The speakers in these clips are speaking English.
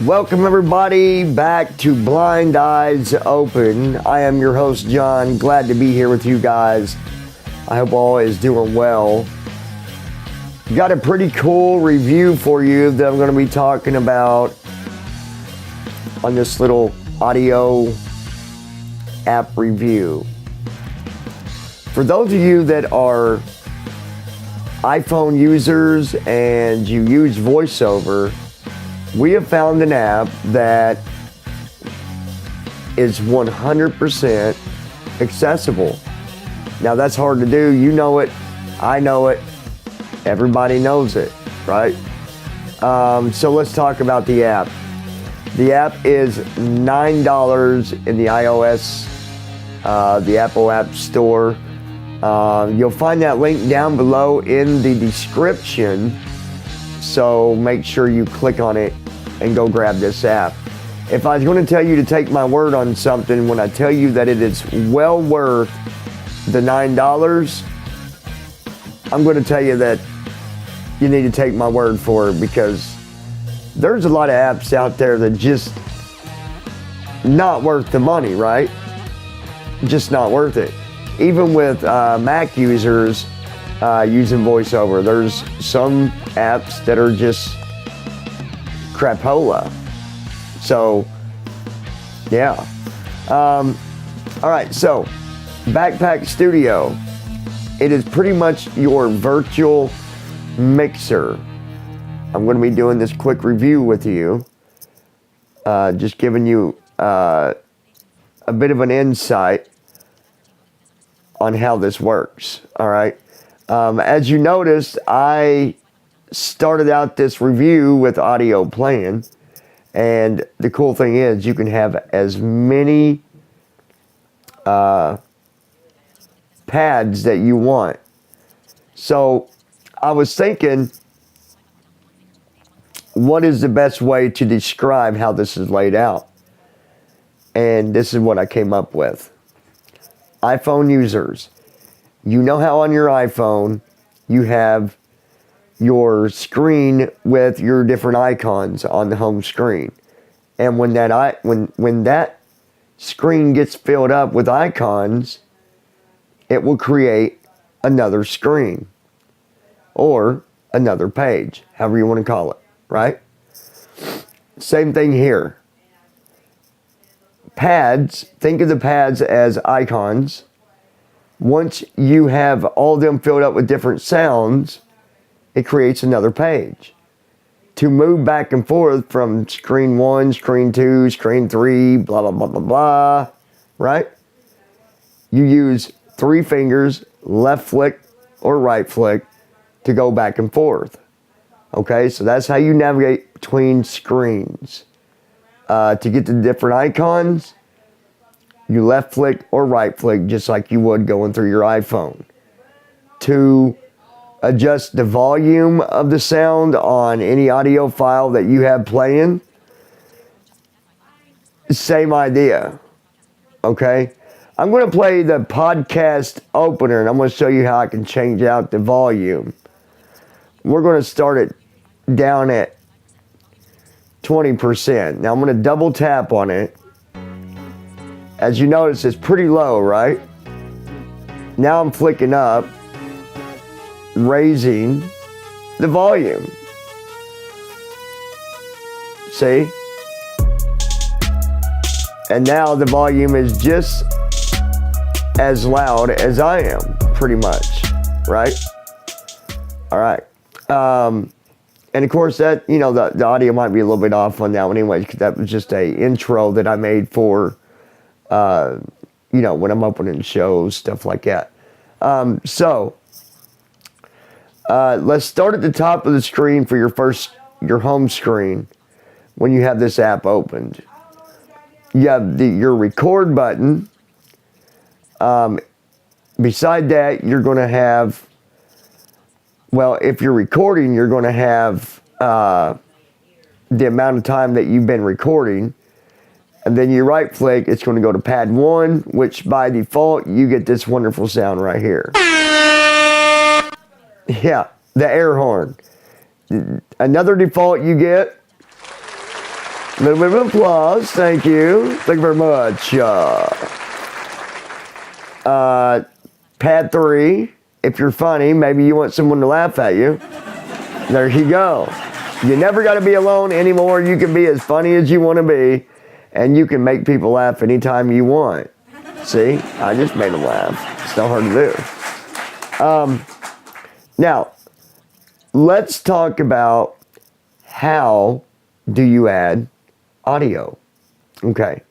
Welcome everybody back to Blind Eyes Open. I am your host John, glad to be here with you guys. I hope all is doing well. Got a pretty cool review for you that I'm going to be talking about on this little audio app review. For those of you that are iPhone users and you use voiceover, we have found an app that is 100% accessible. Now that's hard to do. You know it. I know it. Everybody knows it, right? So let's talk about the app. The app is $9 in the iOS, the Apple App Store. You'll find that link down below in the description. So make sure you click on it and go grab this app. If I was going to tell you to take my word on something, when I tell you that it is well worth the $9, I'm going to tell you that you need to take my word for it, because there's a lot of apps out there that just not worth the money, right? Just not worth it. Even with Mac users using voiceover, there's some apps that are just crapola. So yeah. All right, so Backpack Studio, it is pretty much your virtual mixer. I'm going to be doing this quick review with you, just giving you a bit of an insight on how this works. All right. As you noticed, I started out this review with audio playing, and the cool thing is you can have as many pads that you want. So I was thinking, what is the best way to describe how this is laid out? And this is what I came up with. iPhone users, you know how on your iPhone you have your screen with your different icons on the home screen, and when that screen gets filled up with icons, it will create another screen or another page, however you want to call it, right? Same thing here. Pads, think of the pads as icons. Once you have all of them filled up with different sounds, it creates another page. To move back and forth from screen 1, screen 2, screen 3, blah, blah, blah, blah, blah, right? You use 3 fingers, left flick or right flick, to go back and forth. Okay, so that's how you navigate between screens. To get the different icons, you left flick or right flick, just like you would going through your iPhone. To adjust the volume of the sound on any audio file that you have playing, same idea. Okay, I'm going to play the podcast opener, and I'm going to show you how I can change out the volume. We're going to start it down at 20%. Now I'm going to double tap on it. As you notice, it's pretty low, right? Now I'm flicking up, raising the volume. See? And now the volume is just as loud as I am, pretty much, right? All right. And of course that, you know, the audio might be a little bit off on that one anyway, because that was just a intro that I made for, you know, when I'm opening shows, stuff like that. Let's start at the top of the screen for your home screen. When you have this app opened, you have your record button. Beside that, you're going to have, well, if you're recording, you're going to have the amount of time that you've been recording. And then you right click, it's going to go to pad 1, which by default, you get this wonderful sound right here. Yeah, the air horn. Another default you get A little bit of applause. Thank you. Thank you very much. Pad 3. If you're funny, maybe you want someone to laugh at you. There you go. You never got to be alone anymore. You can be as funny as you want to be, and you can make people laugh anytime you want. See, I just made them laugh. It's not hard to do. Now, let's talk about how do you add audio. Okay.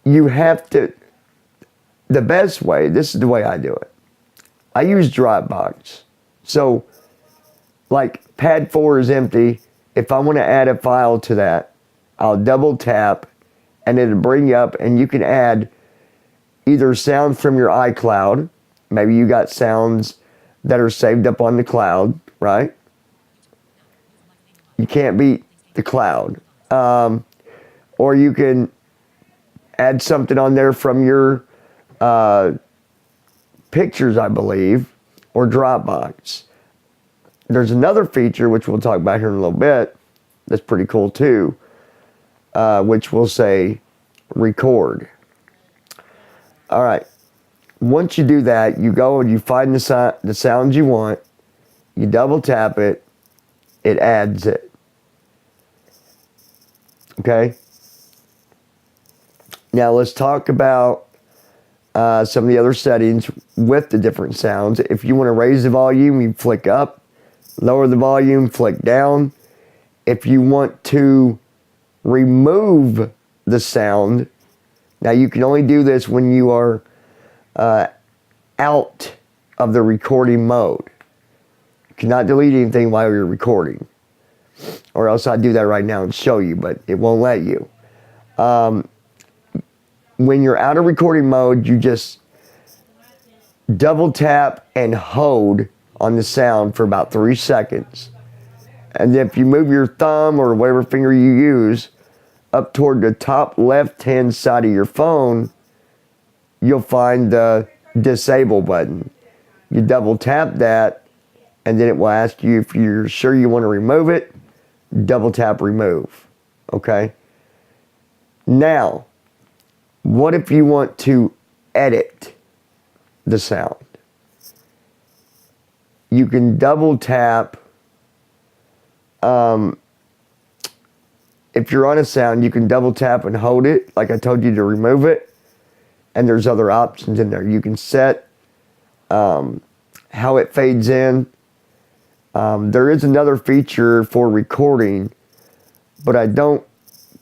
You have to, the best way, this is the way I do it. I use Dropbox. So, like pad 4 is empty. If I want to add a file to that, I'll double tap and it'll bring you up, and you can add either sounds from your iCloud. Maybe you got sounds that are saved up on the cloud, right? You can't beat the cloud. Or you can add something on there from your pictures, I believe, or Dropbox. There's another feature, which we'll talk about here in a little bit, that's pretty cool too, which will say record. All right. Once you do that, you go and you find the sounds you want, you double tap it, it adds it. Okay? Now let's talk about some of the other settings with the different sounds. If you want to raise the volume, you flick up. Lower the volume, flick down. If you want to remove the sound, now you can only do this when you are out of the recording mode. You cannot delete anything while you're recording. Or else I'd do that right now and show you, but it won't let you. When you're out of recording mode, you just double tap and hold on the sound for about 3 seconds. And if you move your thumb or whatever finger you use up toward the top left-hand side of your phone, you'll find the disable button. You double tap that, and then it will ask you if you're sure you want to remove it. Double tap remove. Okay? Now, what if you want to edit the sound? You can double tap. If you're on a sound, you can double tap and hold it, like I told you, to remove it. And there's other options in there. You can set how it fades in. There is another feature for recording, but I don't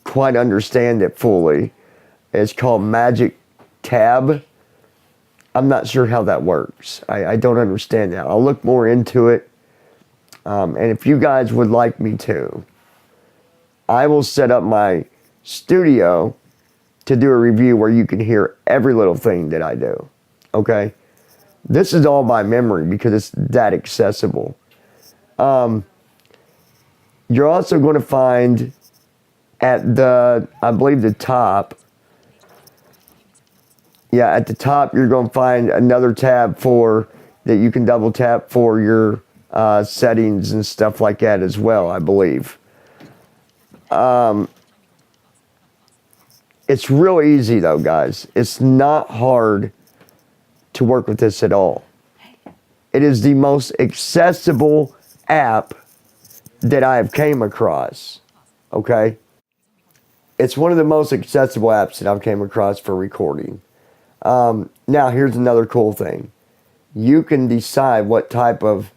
quite understand it fully. It's called Magic Tab. I'm not sure how that works. I don't understand that. I'll look more into it. And if you guys would like me to, I will set up my studio to do a review where you can hear every little thing that I do. Okay? This is all by memory because it's that accessible. You're also going to find at the, I believe the top, yeah, at the top, you're going to find another tab for that you can double tap for your settings and stuff like that as well, I believe. It's real easy though, guys. It's not hard to work with this at all. It is the most accessible app that I have came across. Okay? It's one of the most accessible apps that I've came across for recording. Now, here's another cool thing. You can decide what type of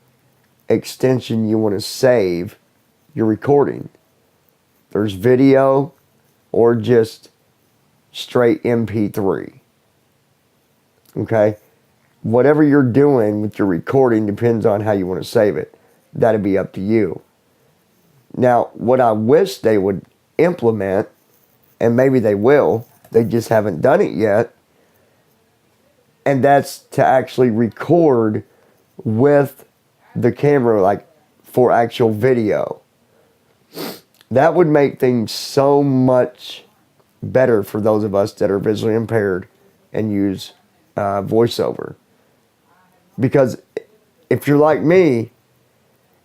extension you want to save your recording. There's video or just straight MP3. Okay? Whatever you're doing with your recording depends on how you want to save it. That'll be up to you. Now, what I wish they would implement, and maybe they will, they just haven't done it yet, and that's to actually record with the camera, like for actual video. That would make things so much better for those of us that are visually impaired and use voiceover. Because if you're like me,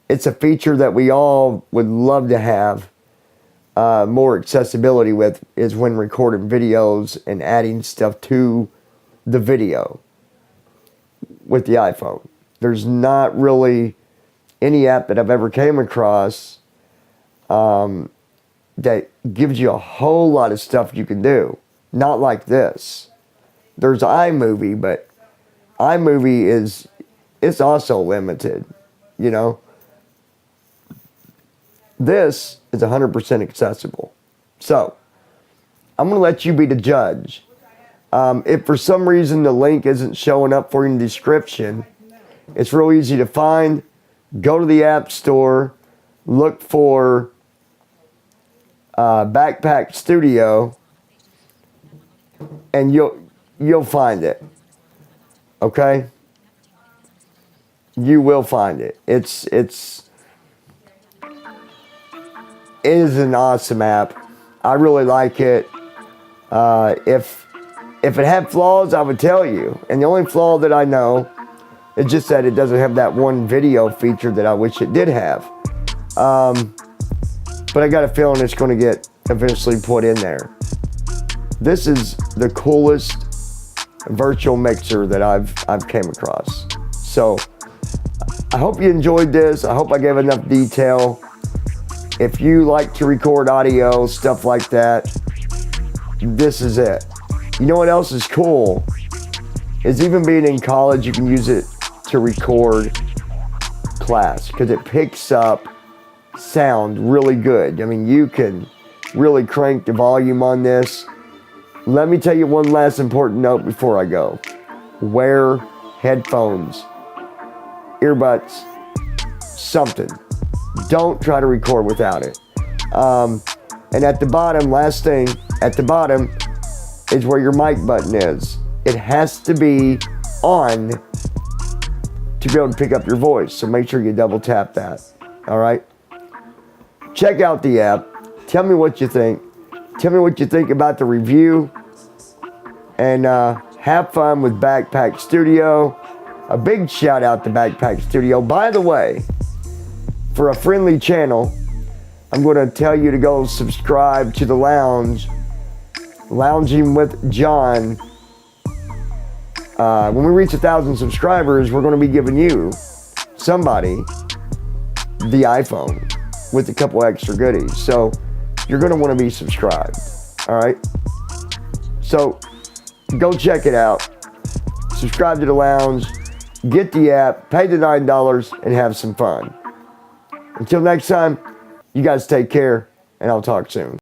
it's a feature that we all would love to have, more accessibility with is when recording videos and adding stuff to the video with the iPhone. There's not really any app that I've ever came across that gives you a whole lot of stuff you can do. Not like this. There's iMovie, but iMovie it's also limited, you know. This is 100% accessible. So, I'm going to let you be the judge. If for some reason the link isn't showing up for you in the description, it's real easy to find. Go to the App Store, look for Backpack Studio, and you'll find it. Okay? You will find it. It is an awesome app. I really like it. If it had flaws, I would tell you. And the only flaw that I know is just that it doesn't have that one video feature that I wish it did have. But I got a feeling it's going to get eventually put in there. This is the coolest virtual mixer that I've came across. So I hope you enjoyed this. I hope I gave enough detail. If you like to record audio, stuff like that, this is it. You know what else is cool? Is even being in college, you can use it to record class because it picks up sound really good. I mean, you can really crank the volume on this. Let me tell you one last important note before I go. Wear headphones, earbuds, something. Don't try to record without it. And at the bottom, last thing, at the bottom is where your mic button is. It has to be on to be able to pick up your voice. So make sure you double tap that. All right? Check out the app. Tell me what you think. Tell me what you think about the review. And have fun with Backpack Studio. A big shout out to Backpack Studio. By the way, for a friendly channel, I'm going to tell you to go subscribe to the Lounge, Lounging with John. When we reach 1,000 subscribers, we're going to be giving you, somebody, the iPhone with a couple extra goodies. So you're going to want to be subscribed. All right? So go check it out. Subscribe to the Lounge. Get the app. Pay the $9 and have some fun. Until next time, you guys take care, and I'll talk soon.